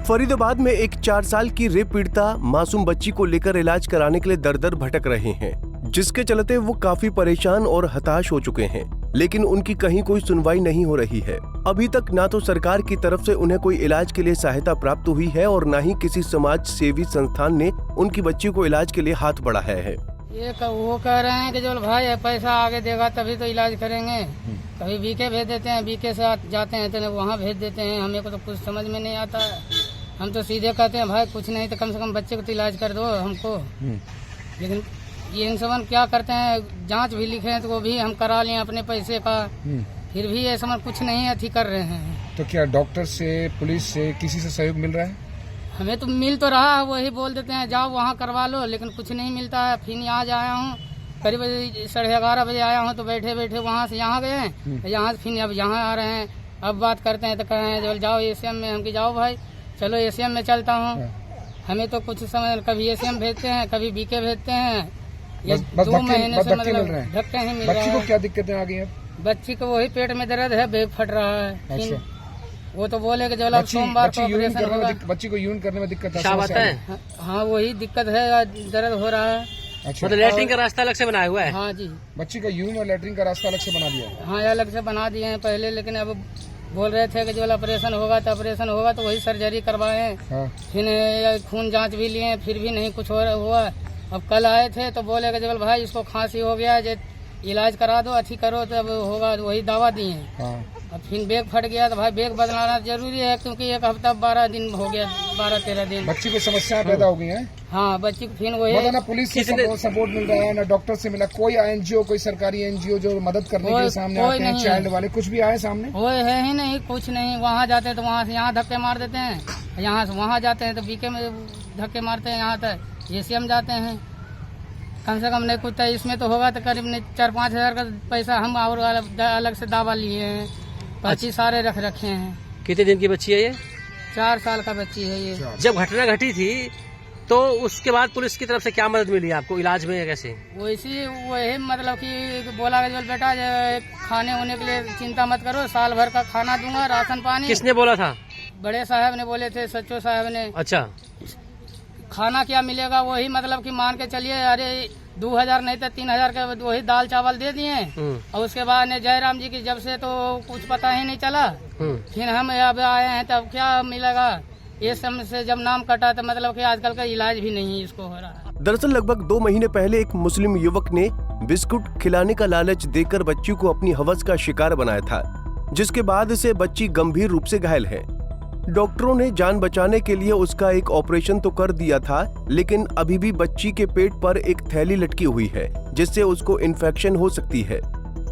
फरीदाबाद में एक 4 साल की रेप पीड़िता मासूम बच्ची को लेकर इलाज कराने के लिए दर दर भटक रहे हैं, जिसके चलते वो काफी परेशान और हताश हो चुके हैं। लेकिन उनकी कहीं कोई सुनवाई नहीं हो रही है। अभी तक ना तो सरकार की तरफ से उन्हें कोई इलाज के लिए सहायता प्राप्त हुई है और न ही किसी समाज सेवी संस्थान ने उनकी बच्ची को इलाज के लिए हाथ बढ़ाया है। ये वो कह रहे हैं कि जो भाई पैसा आगे देगा तभी तो इलाज करेंगे। कभी बीके भेज देते हैं, बीके से जाते हैं तो वहाँ भेज देते हैं। हमें को तो कुछ समझ में नहीं आता है। हम तो सीधे कहते हैं भाई कुछ नहीं तो कम से कम बच्चे को तो इलाज कर दो हमको। लेकिन ये इन समन क्या करते हैं, जांच भी लिखे हैं तो वो भी हम करा लिए अपने पैसे का, फिर भी ये समन कुछ नहीं अथी कर रहे हैं। तो क्या डॉक्टर से, पुलिस से, किसी से सहयोग मिल रहा है? हमें तो मिल तो रहा है, वही बोल देते हैं जाओ वहाँ करवा लो, लेकिन कुछ नहीं मिलता है। फिर यहाँ आया हूँ, करीब 11:30 बजे आया हूँ तो बैठे बैठे वहाँ से यहाँ गए हैं, यहाँ से फिर अब यहाँ आ रहे हैं। अब बात करते हैं तो कह रहे हैं जो जाओ एसीएम में। हम कि जाओ भाई चलो एसीएम में चलता हूँ। हमें तो कुछ समय कभी एसीएम भेजते हैं, कभी बीके भेजते हैं। ये 2 महीने से मतलब धक्के ही मिल रहे हैं। बच्ची को क्या दिक्कतें आ गई हैं? बच्ची को वही पेट में दर्द है, बेग फट रहा है। अच्छा। वो तो बोले कि जो सोमवार को ऑपरेशन होगा। बच्ची को यूरिन करने में दिक्कत है? हाँ वही दिक्कत है, दर्द हो रहा है। अच्छा। मतलब लैट्रिन का रास्ता अलग से बनाया हुआ है? हाँ जी। बच्ची का यूरिन और लैट्रिन का रास्ता अलग से बना दिया है? हाँ अलग से बना दिए हैं पहले, लेकिन अब बोल रहे थे कि जो ऑपरेशन होगा तो वही सर्जरी करवाए। हाँ। फिर खून जांच भी लिए, फिर भी नहीं कुछ हुआ। अब कल आए थे तो बोले कि जबल भाई इसको खांसी हो गया है, इलाज करा दो, अच्छी करो तो अब होगा। वही दवा दी है। हाँ। अब फिर बैग फट गया तो भाई बैग बदलाना जरूरी है, क्योंकि 1 हफ्ता 12 दिन हो गया, 12-13 दिन। बच्ची को समस्या पैदा हो गई है। हाँ बच्ची को फिर वही ना पुलिस से सपोर्ट मिल रहा है, ना डॉक्टर से मिला। कोई एनजीओ, कोई सरकारी एनजीओ जो मदद करने के लिए सामने आते हैं, चाइल्ड वाले कुछ भी आए सामने? वो है ही नहीं, कुछ नहीं। वहाँ जाते हैं तो वहाँ से यहाँ धक्के मार देते हैं, यहाँ से वहाँ जाते हैं तो बीके में धक्के मारते हैं, यहाँ तक एसीएम जाते हैं। कम से कम नहीं कुछ इसमें तो होगा तो करीब 4-5 हजार का पैसा हम और अलग से दावा लिए हैं। बच्ची सारे रख रखे हैं। कितने दिन की बच्ची है ये? 4 साल का बच्ची है ये। जब घटना घटी थी तो उसके बाद पुलिस की तरफ से क्या मदद मिली आपको इलाज में या कैसे? वही मतलब कि बोला कि बेटा खाने होने के लिए चिंता मत करो, साल भर का खाना दूंगा, राशन पानी। किसने बोला था? बड़े साहब ने बोले थे, सच्चो साहब ने। अच्छा। खाना क्या मिलेगा, वही मतलब कि मान के चलिए अरे 2000 नहीं तो 3000 का वही दाल चावल दे दिए। और उसके बाद ने जयराम जी की जब से तो कुछ पता ही नहीं चला। फिर हम अब आए हैं तब क्या मिलेगा, ये समय से जब नाम कटा तो मतलब कि आजकल का इलाज भी नहीं इसको हो रहा है। दरअसल लगभग 2 महीने पहले एक मुस्लिम युवक ने बिस्कुट खिलाने का लालच देकर बच्ची को अपनी हवस का शिकार बनाया था, जिसके बाद से बच्ची गंभीर रूप से घायल है। डॉक्टरों ने जान बचाने के लिए उसका एक ऑपरेशन तो कर दिया था, लेकिन अभी भी बच्ची के पेट पर एक थैली लटकी हुई है, जिससे उसको इन्फेक्शन हो सकती है।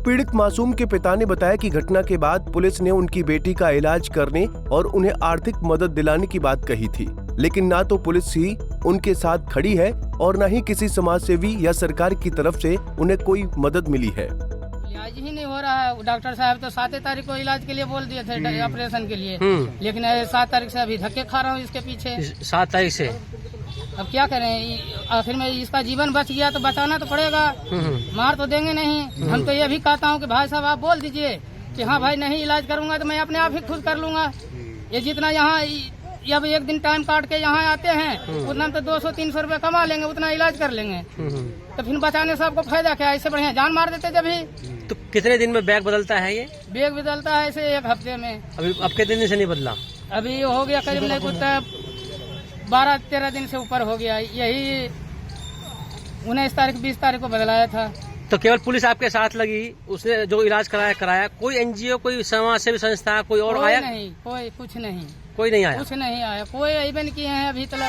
पीड़ित मासूम के पिता ने बताया कि घटना के बाद पुलिस ने उनकी बेटी का इलाज करने और उन्हें आर्थिक मदद दिलाने की बात कही थी, लेकिन ना तो पुलिस ही उनके साथ खड़ी है और न ही किसी समाज सेवी या सरकार की तरफ से उन्हें कोई मदद मिली है। इलाज ही नहीं हो रहा है। डॉक्टर साहब तो 7 तारीख को इलाज के लिए बोल दिए थे, ऑपरेशन के लिए, लेकिन 7 तारीख से अभी धक्के खा रहा हूँ इसके पीछे। 7 तारीख से अब क्या करें, आखिर में इसका जीवन बच गया तो बचाना तो पड़ेगा, मार तो देंगे नहीं। हम तो ये भी कहता हूँ कि भाई साहब आप बोल दीजिए कि हाँ भाई नहीं इलाज करूंगा तो मैं अपने आप ही खुद कर लूंगा। ये जितना यहाँ अब एक दिन टाइम काट के यहाँ आते हैं उतना तो 200-300 रुपए कमा लेंगे, उतना इलाज कर लेंगे। तो फिर बचाने से आपको फायदा क्या? इससे बढ़िया जान मार देते जब ही। तो कितने दिन में बैग बदलता है ये? बैग बदलता है ऐसे 1 हफ्ते में। अभी अब कितने दिन से नहीं बदला? अभी हो गया करीब नहीं कुछ 12-13 दिन से ऊपर हो गया। यही 19 तारीख 20 तारीख को बदलाया था। तो केवल पुलिस आपके साथ लगी, उसने जो इलाज कराया? कोई एनजीओ, कोई समाज सेवी संस्था, कोई और आया? नहीं, कोई कुछ नहीं, कोई नहीं आया। कुछ नहीं आया, कोई इवेंट किए हैं अभी तक।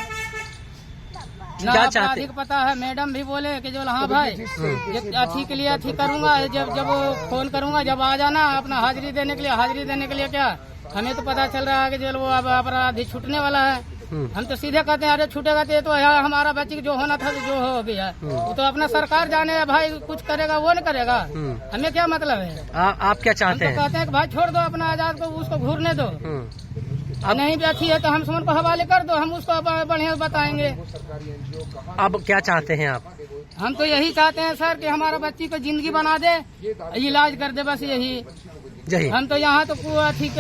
क्या चाहते? पता है मैडम भी बोले कि जो हाँ भाई अच्छी के लिए अच्छी करूंगा, जब फोन करूंगा जब आ जाना अपना हाजिरी देने के लिए। क्या हमें तो पता चल रहा है कि जो वो अब अपराधी छूटने वाला है। हम तो सीधे कहते हैं अरे छूटेगा तो हमारा बच्ची जो होना था जो हो गया, वो तो अपना सरकार जाने भाई, कुछ करेगा वो नहीं करेगा, हमें क्या मतलब है। आप क्या चाहते हैं? कहते हैं कि भाई छोड़ दो अपना आजाद को, उसको घूरने दो। नहीं भी अच्छी है तो हम सुमन को हवाले कर दो, हम उसको बढ़िया बताएंगे। अब क्या चाहते हैं आप? हम तो यही चाहते हैं सर कि हमारा बच्ची को जिंदगी बना दे, इलाज कर दे, बस यही। जय हिंद। हम तो यहाँ तो पूरा ठीक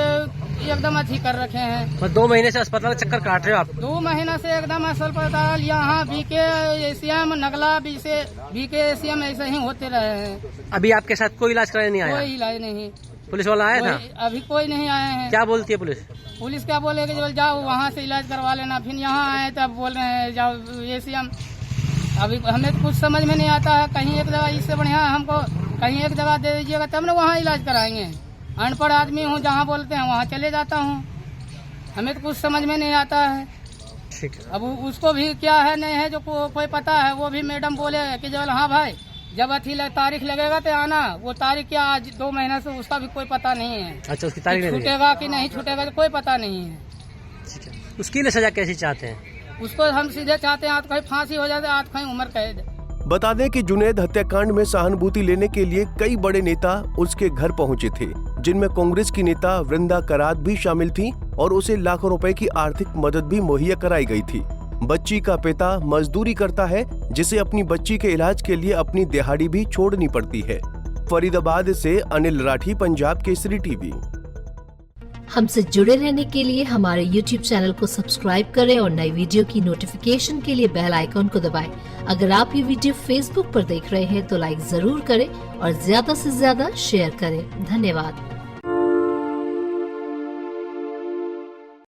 एकदम अच्छी कर रखे हैं। बस 2 महीने से अस्पताल का चक्कर काट रहे हो आप। 2 महीना से एकदम अस्पताल यहाँ BK ACM Nagla BK ACM ऐसे ही होते रहे हैं। अभी आपके साथ कोई इलाज कराने नहीं आया? कोई इलाज नहीं। पुलिस वाला आया था? अभी कोई नहीं आए हैं। क्या बोलती है पुलिस? पुलिस क्या बोलेगी, जब जाओ वहाँ से इलाज करवा लेना, फिर यहाँ आए तब बोल रहे हैं जाओ एसीएम। अभी हमें तो कुछ समझ में नहीं आता है। कहीं एक जगह इससे बढ़िया हमको कहीं एक जगह दे दीजिएगा तब ना वहाँ इलाज कराएंगे। अनपढ़ आदमी हूँ, जहाँ बोलते हैं वहाँ चले जाता हूँ। हमें तो कुछ समझ में नहीं आता है। ठीक है। अब उसको भी क्या है नहीं है जो कोई पता है, वो भी मैडम बोले कि जब हाँ भाई जब तारीख लगेगा तो आना। वो तारीख क्या आज 2 महीना से उसका भी कोई पता नहीं है। अच्छा, उसकी तारीख नहीं छूटेगा कि नहीं छूटेगा तो कोई पता नहीं है। ठीक है। उसकी लिए सजा कैसी चाहते हैं? उसको हम सीधे चाहते हैं आज कहीं फांसी हो जाए, आज कहीं उम्र कैद। बता दें कि जुनैद हत्याकांड में सहानुभूति लेने के लिए कई बड़े नेता उसके घर पहुंचे थे, जिनमें कांग्रेस की नेता वृंदा करात भी शामिल थी और उसे लाखों रुपए की आर्थिक मदद भी मुहैया कराई गई थी। बच्ची का पिता मजदूरी करता है, जिसे अपनी बच्ची के इलाज के लिए अपनी दिहाड़ी भी छोड़नी पड़ती है। फरीदाबाद से अनिल राठी, पंजाब केसरी टीवी। हमसे जुड़े रहने के लिए हमारे YouTube चैनल को सब्सक्राइब करें और नई वीडियो की नोटिफिकेशन के लिए बेल आइकॉन को दबाएं। अगर आप ये वीडियो Facebook पर देख रहे हैं तो लाइक जरूर करें और ज्यादा से ज्यादा शेयर करें। धन्यवाद।